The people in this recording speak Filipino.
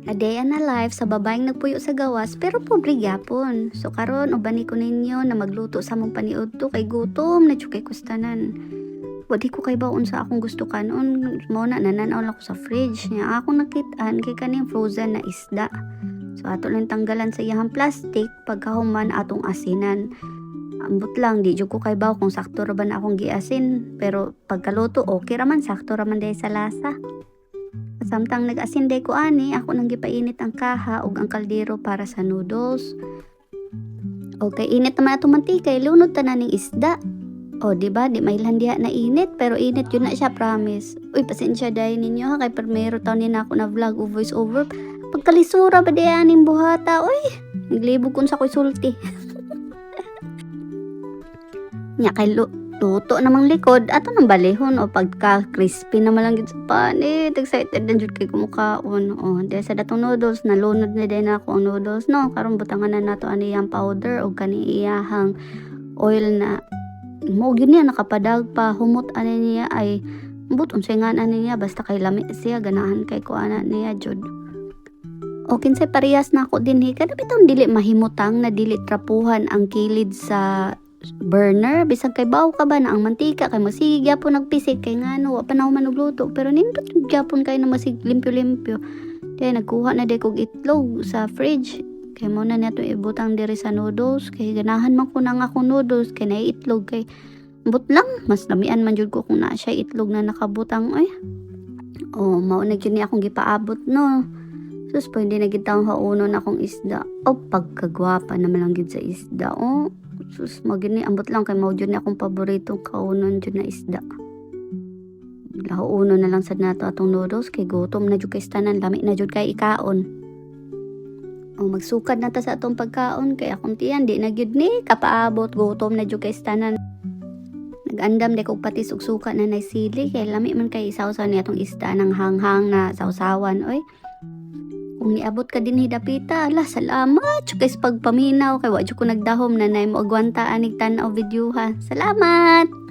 A day and a life sa babaeng nagpuyo sa gawas pero pobre gyapon. So karon ubani ko ninyo na magluto sa mong paniudto kay gutom na kay kustanan. Wadi ko kay baon sa akong gusto kanon. Mo na nananaw lang ko sa fridge niya. Akong nakitaan kay kaning frozen na isda. So ato lang tanggalan sa iyang plastic pagkahuman atong asinan. Ambot lang di jud ko kay baw kung sakto ra ba na akong giasin pero pagkaluto okay ra man sakto ra man day sa lasa. Samtang nag-asin day ko ani, ako nang gipainit ang kaha ug ang kaldero para sa noodles. Okay, init naman atong mantika, lunod tanan ning isda. O, di ba? Di mailan diha na init, pero init yun na siya, promise. Uy, pasensya dahil ninyo ha, kay primero taon din ako na vlog o voice over. Pagkalisura ba diha ning buhata? Uy, naglibog kun sa ko'y sulti. Nya kay luto namang likod ato nang balihon o pagka crispy na lang gid sa panit excited na jud kay kumukaon dahil sa datong noodles nalunod na din ako ang noodles no karon butangan na nato ani yang powder o kani iyahang oil na mo gyud niya nakapadag pa humot ani niya ay but unsay nga ani niya basta kay lami siya ganahan kay kuana niya jud o kinsay parehas na ako dinhi kada bitaw dili mahimutang na dili trapuhan ang kilid sa burner bisag kay baw ka ba na ang mantika kay masige gyapon nagpisik kay ngano wa pa na manugluto pero nindot gyapon kay na masig limpyo-limpyo kay nagkuha na day kog itlog sa fridge kay mo na nato ibutang diri sa noodles kay ganahan man ko nang akong noodles kay na itlog kay but lang mas lamian man jud ko kung naa siya itlog na nakabutang ay mao na gyud ni akong gipaabot no sus pwede na gid taong haunon akong isda pagkagwapa naman lang gid sa isda sus magini ambot lang kay mao jud ni akong paboritong kaunon jud na isda. Launo na lang sad nato atong noodles kay gutom na jud kay tanan lami na jud kay ikaon. Magsukad na ta sa atong pagkaon kay akong tiyan di na gyud ni kapaabot gutom na jud kay tanan. Nagandam de kog patis ug suka na nay sili kay lami man kay isawsaw ni atong isda nang hanghang na sawsawan oy. Kung niabot ka din hidapita, ala, salamat. Kay sa pagpaminaw, kay wadyo ko nagdahom na mo agwanta anig tanaw video ha. Salamat!